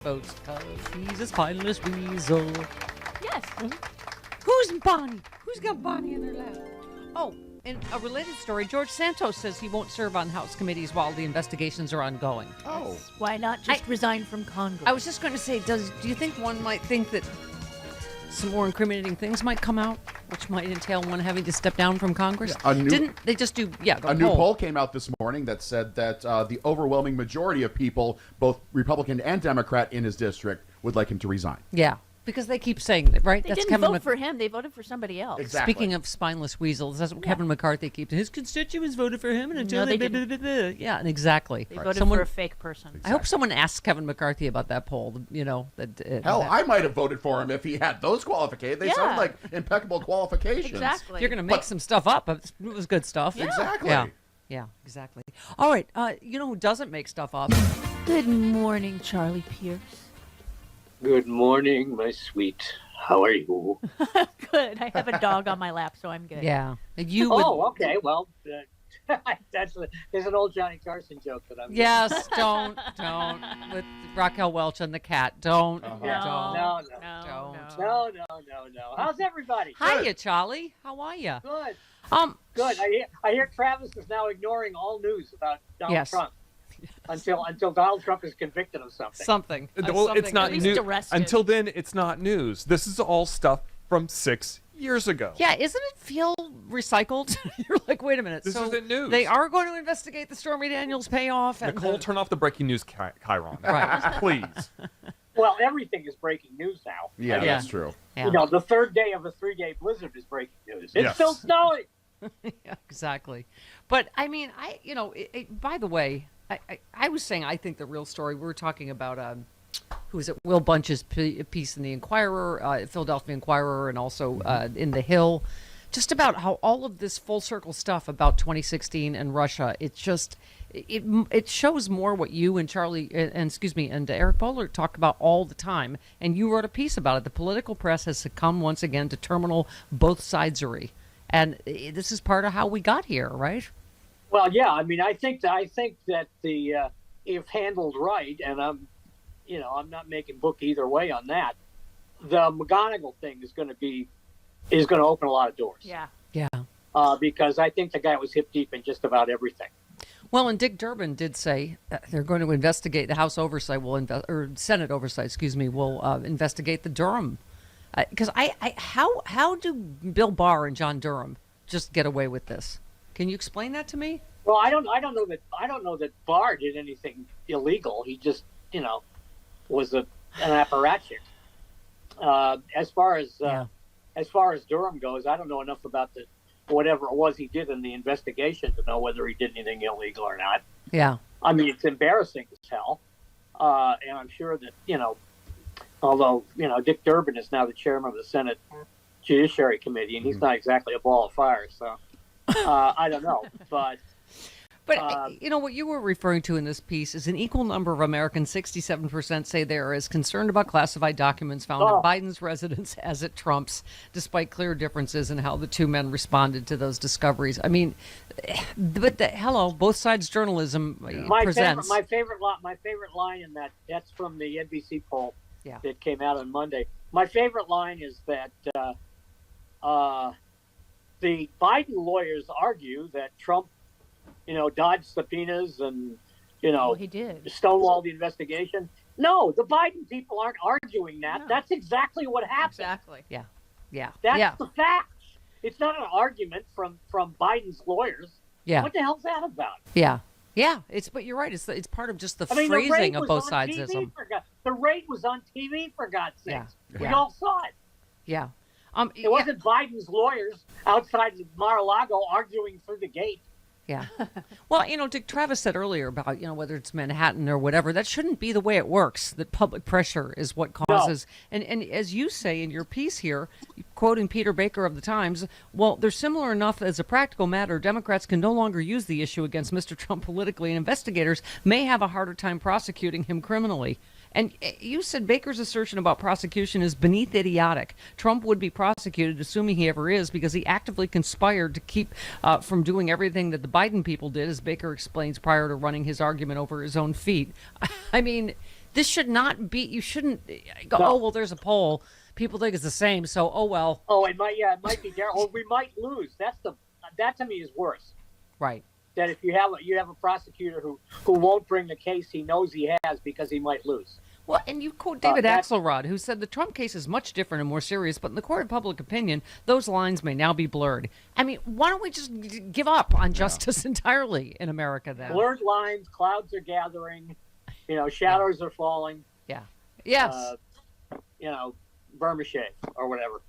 votes because he's a spineless weasel. Yes. Who's Bonnie? Who's got Bonnie in their lap? Oh, in a related story, George Santos says he won't serve on House committees while the investigations are ongoing. Oh. Why not just resign from Congress? I was just going to say, do you think one might think that some more incriminating things might come out, which might entail one having to step down from Congress? Yeah, Didn't they just do, a new poll came out this morning that said that the overwhelming majority of people, both Republican and Democrat in his district, would like him to resign. Yeah, because they keep saying that, right? They didn't vote for him. They voted for somebody else. Exactly. Speaking of spineless weasels, that's what Kevin McCarthy keeps. His constituents voted for him, and until No, they didn't. Yeah, and exactly. They voted for a fake person. I hope someone asks Kevin McCarthy about that poll. You know that. Hell, I might have voted for him if he had those qualifications. They sound like impeccable qualifications. Exactly. You're going to make some stuff up. It was good stuff. Yeah. Exactly. Yeah, exactly. All right. You know who doesn't make stuff up? Good morning, Charlie Pierce. Good morning, my sweet. How are you? Good. I have a dog on my lap, so I'm good. Yeah. You would, Oh, okay. Well, there's an old Johnny Carson joke that I'm. Yes, don't. With Raquel Welch and the cat. Don't. Uh-huh. No. Don't. No. How's everybody? Hiya, Charlie. How are you? Good. Um. Good. I hear Travis is now ignoring all news about Donald Trump until Donald Trump is convicted of something. Something. Well, it's not At least news. arrested. Until then, it's not news. This is all stuff from 6 years ago. Yeah, isn't it feel recycled? You're like, wait a minute. This so isn't news. They are going to investigate the Stormy Daniels payoff. And Nicole, turn off the breaking news chyron. Right. Please. Well, everything is breaking news now. Yeah, that's true. Yeah. You know, the third day of a 3-day blizzard is breaking news. It's Yes. still snowing. Yeah, exactly. But I mean, by the way, I was saying I think the real story, we were talking about who is it, Will Bunch's piece in the Inquirer, Philadelphia Inquirer, and also in The Hill, just about how all of this full circle stuff about 2016 and Russia, it shows more what you and Charlie and Eric Bowler talk about all the time. And you wrote a piece about it. The political press has succumbed once again to terminal both sidesery. And this is part of how we got here, right? Well, yeah. I mean, I think that the if handled right, and I'm not making book either way on that. The McGonigal thing is going to open a lot of doors. Yeah. Yeah. Because I think the guy was hip deep in just about everything. Well, and Dick Durbin did say they're going to investigate. The House Oversight or Senate Oversight, will investigate the Durham. Because how do Bill Barr and John Durham just get away with this? Can you explain that to me? Well, I don't know that Barr did anything illegal. He just was an apparatchik. As far as Durham goes, I don't know enough about whatever it was he did in the investigation to know whether he did anything illegal or not. Yeah. I mean, it's embarrassing as hell, and I'm sure that although Dick Durbin is now the chairman of the Senate Judiciary Committee, and he's not exactly a ball of fire, so I don't know, but. But, what you were referring to in this piece is an equal number of Americans, 67%, say they are as concerned about classified documents found at Biden's residence as at Trump's, despite clear differences in how the two men responded to those discoveries. I mean, but both sides journalism presents. My favorite line in that's from the NBC poll that came out on Monday. My favorite line is that the Biden lawyers argue that Trump dodged subpoenas and, he did. stonewall the investigation. No, the Biden people aren't arguing that. No. That's exactly what happened. Exactly. Yeah. That's the facts. It's not an argument from Biden's lawyers. Yeah. What the hell's that about? Yeah. But you're right. It's part of just the phrasing of both sides. The raid was on TV, for God's sakes. Yeah. We all saw it. Yeah. It wasn't Biden's lawyers outside Mar-a-Lago arguing through the gate. Yeah. Well, Dick Travis said earlier about, whether it's Manhattan or whatever, that shouldn't be the way it works, that public pressure is what causes. No. And as you say in your piece here, quoting Peter Baker of the Times, well, they're similar enough as a practical matter. Democrats can no longer use the issue against Mr. Trump politically, and investigators may have a harder time prosecuting him criminally. And you said Baker's assertion about prosecution is beneath idiotic. Trump would be prosecuted, assuming he ever is, because he actively conspired to keep from doing everything that the Biden people did, as Baker explains prior to running his argument over his own feet. I mean, This should not be. You shouldn't go. No. Oh well, there's a poll. People think it's the same. So oh well. Oh, it might be there, or we might lose. That to me is worse. Right. That if you have a prosecutor who won't bring the case he knows he has because he might lose. Well, and you quote David Axelrod, who said the Trump case is much different and more serious, but in the court of public opinion, those lines may now be blurred. I mean, why don't we just give up on justice entirely in America then? Blurred lines, clouds are gathering, shadows are falling. Yeah. Yes. Burma shave or whatever.